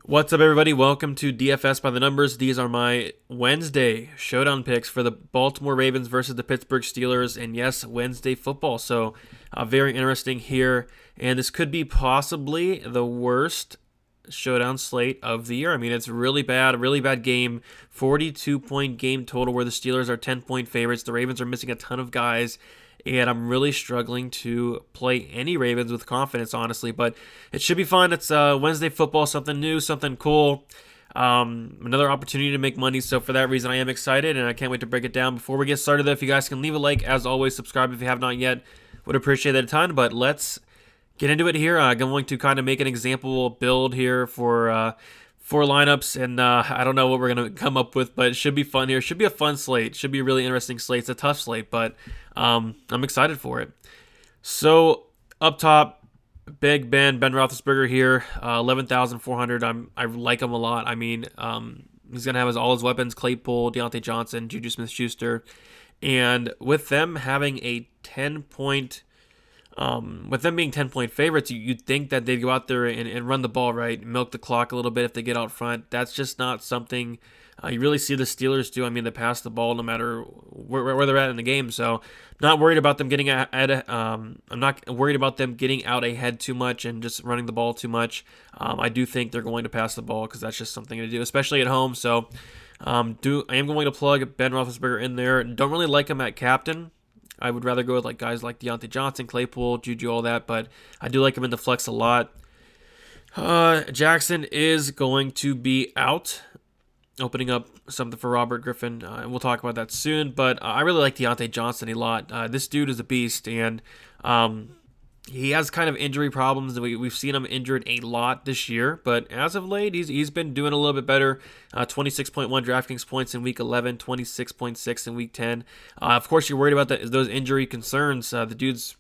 What's up, everybody? Welcome to DFS by the Numbers. These are my Wednesday showdown picks for the Baltimore Ravens versus the Pittsburgh Steelers. And yes, Wednesday football. So very interesting here. And this could be possibly the worst showdown slate of the year. I mean, it's really bad game. 42-point game total where the Steelers are 10-point favorites. The Ravens are missing a ton of guys. And I'm really struggling to play any Ravens with confidence, honestly. But it should be fun. It's Wednesday football, something new, something cool. Another opportunity to make money. So for that reason, I am excited, and I can't wait to break it down. Before we get started, though, if you guys can leave a like, as always, subscribe if you have not yet. Would appreciate that a ton. But let's get into it here. I'm going to kind of make an example build here for four lineups, and I don't know what we're going to come up with, but it should be fun here. It should be a fun slate. It should be a really interesting slate. It's a tough slate, but I'm excited for it. So up top, Ben Roethlisberger here, 11,400. I like him a lot. I mean, he's going to have all his weapons, Claypool, Deontay Johnson, Juju Smith-Schuster, and with them having a 10-point with them being 10-point favorites, you'd think that they'd go out there and run the ball, right? Milk the clock a little bit if they get out front. That's just not something you really see the Steelers do. I mean, they pass the ball no matter where they're at in the game. So, not worried about them getting I'm not worried about them getting out ahead too much and just running the ball too much. I do think they're going to pass the ball because that's just something to do, especially at home. So, I am going to plug Ben Roethlisberger in there. Don't really like him at captain. I would rather go with guys like Deontay Johnson, Claypool, Juju, all that, but I do like him in the flex a lot. Jackson is going to be out, opening up something for Robert Griffin, and we'll talk about that soon, but I really like Deontay Johnson a lot. This dude is a beast, and he has kind of injury problems. We've seen him injured a lot this year, but as of late, he's been doing a little bit better. 26.1 DraftKings points in Week 11, 26.6 in Week 10. Of course, you're worried about those injury concerns. The dude's,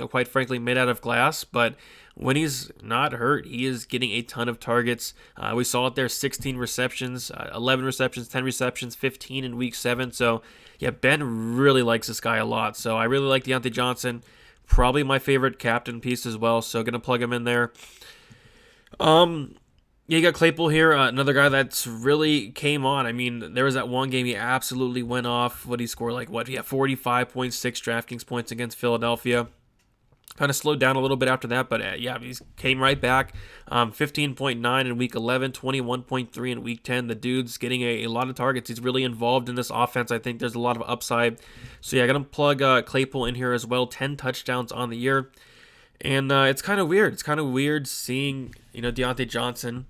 quite frankly, made out of glass, but when he's not hurt, he is getting a ton of targets. We saw it there, 16 receptions, 11 receptions, 10 receptions, 15 in Week 7. So, yeah, Ben really likes this guy a lot. So I really like Deontay Johnson. Probably my favorite captain piece as well, so going to plug him in there. You got Claypool here, another guy that's really came on. I mean, there was that one game he absolutely went off. What he scored, 45.6 DraftKings points against Philadelphia. Kind of slowed down a little bit after that, but he came right back. 15.9 in Week 11, 21.3 in Week 10. The dude's getting a lot of targets. He's really involved in this offense. I think there's a lot of upside. So, yeah, I got to plug Claypool in here as well. 10 touchdowns on the year. And it's kind of weird. It's kind of weird seeing, Deontay Johnson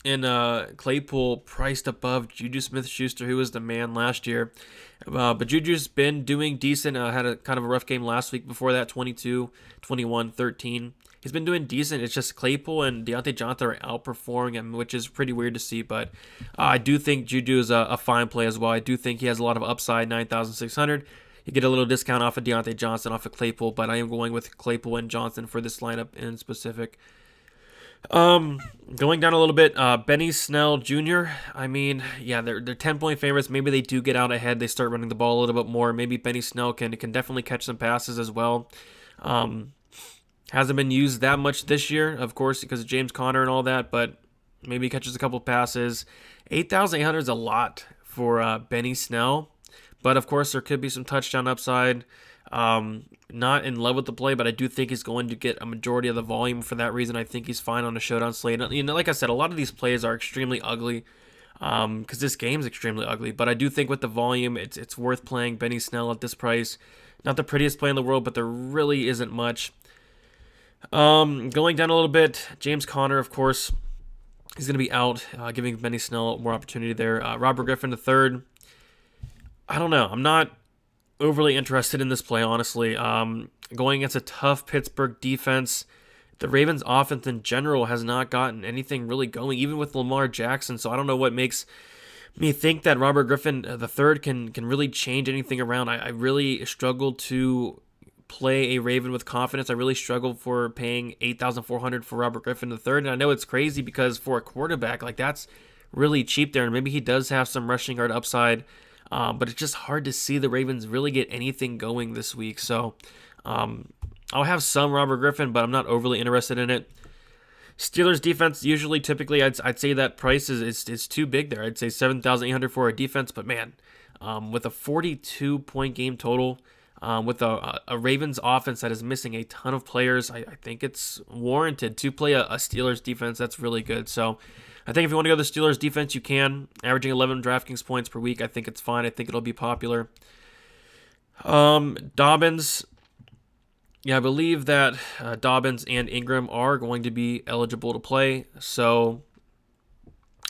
and Claypool priced above Juju Smith-Schuster, who was the man last year. But Juju's been doing decent. Had a kind of a rough game last week before that, 22, 21, 13. He's been doing decent. It's just Claypool and Deontay Johnson are outperforming him, which is pretty weird to see. But I do think Juju is a fine play as well. I do think he has a lot of upside, 9,600. You get a little discount off of Deontay Johnson, off of Claypool, but I am going with Claypool and Johnson for this lineup in specific. Going down a little bit, Snell Jr. I mean, yeah, they're 10-point favorites. Maybe they do get out ahead. They start running the ball a little bit more. Maybe Benny Snell can definitely catch some passes as well. Hasn't been used that much this year, of course, because of James Conner and all that, but maybe he catches a couple passes. 8,800 is a lot for Benny Snell, but of course there could be some touchdown upside. Not in love with the play, but I do think he's going to get a majority of the volume. For that reason, I think he's fine on a showdown slate. Like I said, a lot of these plays are extremely ugly because this game's extremely ugly. But I do think with the volume, it's worth playing Benny Snell at this price. Not the prettiest play in the world, but there really isn't much. Going down a little bit, James Conner, of course, he's going to be out, giving Benny Snell more opportunity there. Robert Griffin III, I don't know. I'm not overly interested in this play, honestly. Going against a tough Pittsburgh defense, the Ravens' offense in general has not gotten anything really going, even with Lamar Jackson. So I don't know what makes me think that Robert Griffin III can really change anything around. I really struggle to play a Raven with confidence. I really struggle for paying $8,400 for Robert Griffin III, and I know it's crazy because for a quarterback, that's really cheap there, and maybe he does have some rushing yard upside. But it's just hard to see the Ravens really get anything going this week. So I'll have some Robert Griffin, but I'm not overly interested in it. Steelers defense, typically, I'd say that price is too big there. I'd say 7,800 for a defense, but man, with a 42-point game total, with a Ravens offense that is missing a ton of players, I think it's warranted to play a Steelers defense. That's really good. So I think if you want to go the Steelers defense, you can. Averaging 11 DraftKings points per week, I think it's fine. I think it'll be popular. Dobbins. Yeah, I believe that Dobbins and Ingram are going to be eligible to play. So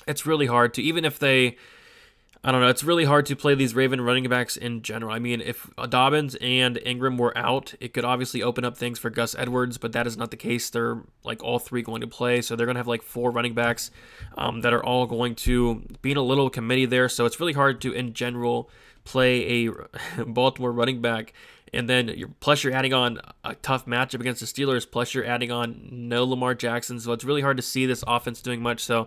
it's really hard to, even if they, I don't know, it's really hard to play these Raven running backs in general. I mean, if Dobbins and Ingram were out, it could obviously open up things for Gus Edwards, but that is not the case. They're like all three going to play. So they're going to have like 4 running backs that are all going to be in a little committee there. So it's really hard to, in general, play a Baltimore running back. And then plus you're adding on a tough matchup against the Steelers, plus you're adding on no Lamar Jackson. So it's really hard to see this offense doing much. So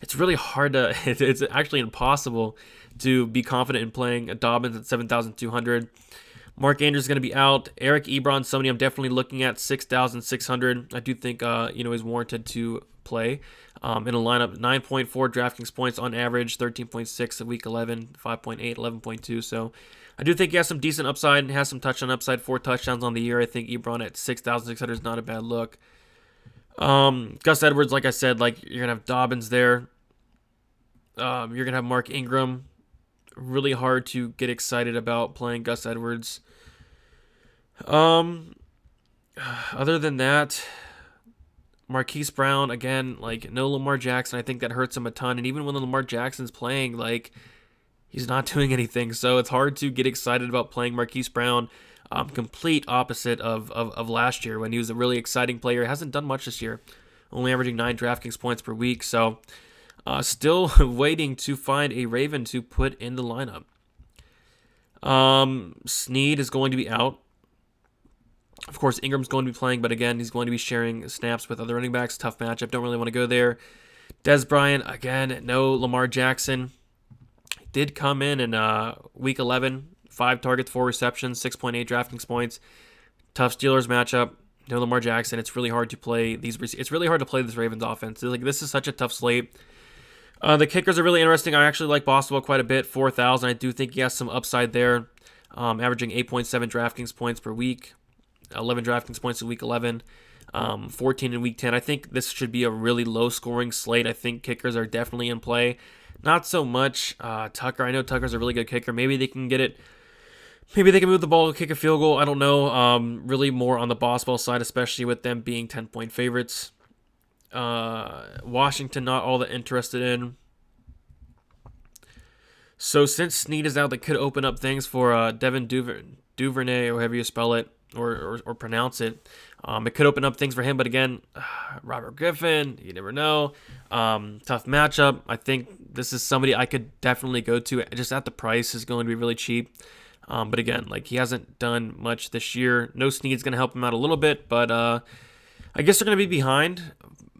it's really hard to, it's actually impossible to be confident in playing a Dobbins at 7,200. Mark Andrews is going to be out. Eric Ebron, somebody I'm definitely looking at, 6,600. I do think, he's warranted to play in a lineup. 9.4 DraftKings points on average, 13.6 at week 11, 5.8, 11.2. So I do think he has some decent upside and has some touchdown upside, 4 touchdowns on the year. I think Ebron at 6,600 is not a bad look. Gus Edwards, like I said, like you're going to have Dobbins there. You're going to have Mark Ingram. Really hard to get excited about playing Gus Edwards. Other than that, Marquise Brown, again, like no Lamar Jackson. I think that hurts him a ton. And even when Lamar Jackson's playing, like he's not doing anything. So it's hard to get excited about playing Marquise Brown. Complete opposite of last year when he was a really exciting player. He hasn't done much this year. Only averaging 9 DraftKings points per week. So still waiting to find a Raven to put in the lineup. Snead is going to be out. Of course, Ingram's going to be playing, but again, he's going to be sharing snaps with other running backs. Tough matchup. Don't really want to go there. Des Bryant, again, no Lamar Jackson. Did come in week 11, 5 targets, 4 receptions, 6.8 DraftKings points. Tough Steelers matchup. No Lamar Jackson. It's really hard to play these. It's really hard to play this Ravens offense. This is such a tough slate. The kickers are really interesting. I actually like Boswell quite a bit, 4,000. I do think he has some upside there, averaging 8.7 DraftKings points per week, 11 DraftKings points in week 11, 14 in week 10. I think this should be a really low-scoring slate. I think kickers are definitely in play. Not so much Tucker. I know Tucker's a really good kicker. Maybe they can get it. Maybe they can move the ball, kick a field goal. I don't know. Really more on the Boswell side, especially with them being 10-point favorites. Washington, not all that interested in. So since Snead is out, they could open up things for Devin Duvernay, or however you spell it or pronounce it. It could open up things for him, but again, Robert Griffin, you never know. Tough matchup. I think this is somebody I could definitely go to. Just at the price is going to be really cheap. But again, like he hasn't done much this year. No Snead's going to help him out a little bit, but I guess they're going to be behind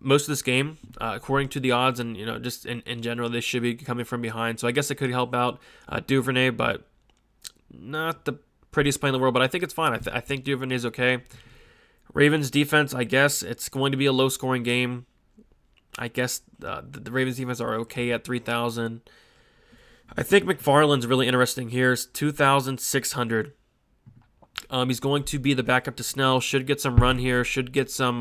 most of this game, according to the odds, and just in general, they should be coming from behind. So I guess it could help out Duvernay, but not the prettiest play in the world. But I think it's fine. I think Duvernay's okay. Ravens defense, I guess it's going to be a low-scoring game. I guess the Ravens defense are okay at 3,000. I think McFarland's really interesting here. It's 2,600. He's going to be the backup to Snell. Should get some run here. Should get some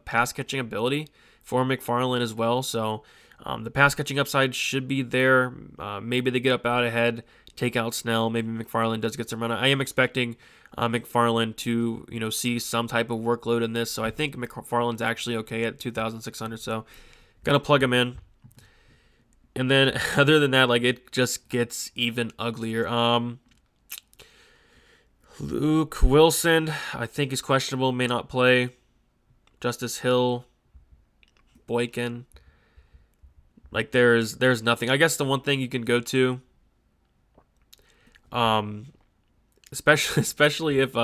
pass-catching ability for McFarland as well. So the pass-catching upside should be there. Maybe they get up out ahead, take out Snell. Maybe McFarland does get some run. I am expecting McFarland to see some type of workload in this. So I think McFarland's actually okay at 2,600. So gonna plug him in. And then other than that, like it just gets even uglier. Luke Wilson, I think he's questionable, may not play. Justice Hill, Boykin. Like there's nothing. I guess the one thing you can go to, especially if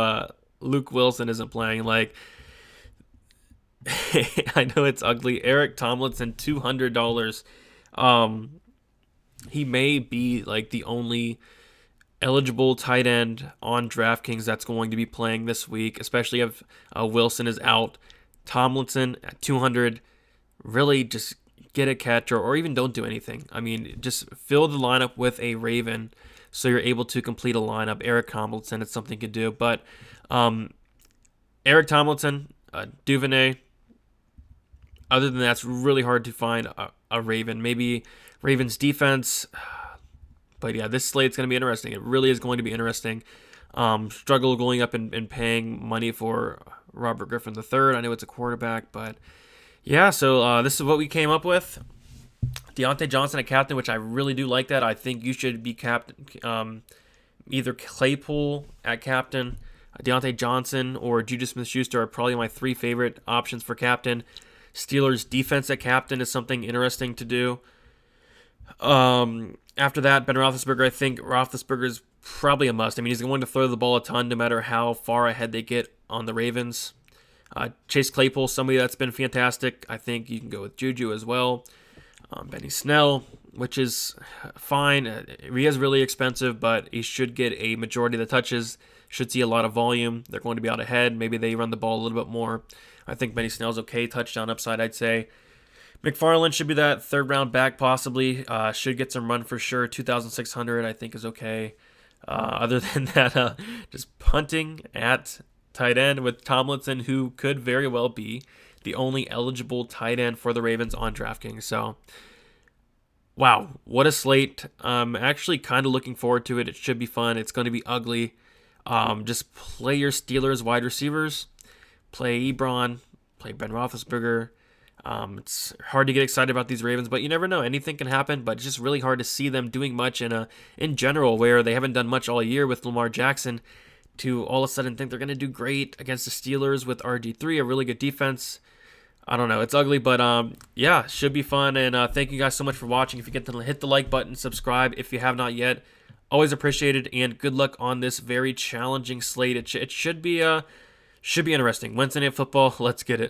Luke Wilson isn't playing, like I know it's ugly. Eric Tomlinson, $200. He may be like the only eligible tight end on DraftKings that's going to be playing this week, especially if Wilson is out. Tomlinson at 200, really just get a catcher or even don't do anything. I mean, just fill the lineup with a Raven so you're able to complete a lineup. Eric Tomlinson, it's something you could do. But Eric Tomlinson, Duvernay, other than that, it's really hard to find a Raven. Maybe Ravens defense. But yeah, this slate's going to be interesting. It really is going to be interesting. Struggle going up and paying money for Robert Griffin III. I know it's a quarterback, but yeah, so this is what we came up with. Deontay Johnson at captain, which I really do like that. I think you should be captain, either Claypool at captain, Deontay Johnson, or Juju Smith-Schuster are probably my 3 favorite options for captain. Steelers defense at captain is something interesting to do. After that, Ben Roethlisberger, I think Roethlisberger is probably a must. I mean, he's going to throw the ball a ton no matter how far ahead they get on the Ravens. Chase Claypool, somebody that's been fantastic. I think you can go with Juju as well. Benny Snell, which is fine. He is really expensive, but he should get a majority of the touches. Should see a lot of volume. They're going to be out ahead. Maybe they run the ball a little bit more. I think Benny Snell's okay. Touchdown upside, I'd say. McFarland should be that 3rd round back possibly. Should get some run for sure. 2,600 I think is okay. Other than that, just punting at tight end with Tomlinson, who could very well be the only eligible tight end for the Ravens on DraftKings. So, wow, what a slate. I'm actually kind of looking forward to it. It should be fun. It's going to be ugly. Just play your Steelers wide receivers. Play Ebron. Play Ben Roethlisberger. It's hard to get excited about these Ravens, but you never know. Anything can happen, but it's just really hard to see them doing much in general, where they haven't done much all year with Lamar Jackson, to all of a sudden think they're going to do great against the Steelers with RG3, a really good defense. I don't know. It's ugly, but yeah, should be fun. And thank you guys so much for watching. If you get to hit the like button, subscribe if you have not yet. Always appreciated, and good luck on this very challenging slate. It should be interesting. Wednesday Night Football, let's get it.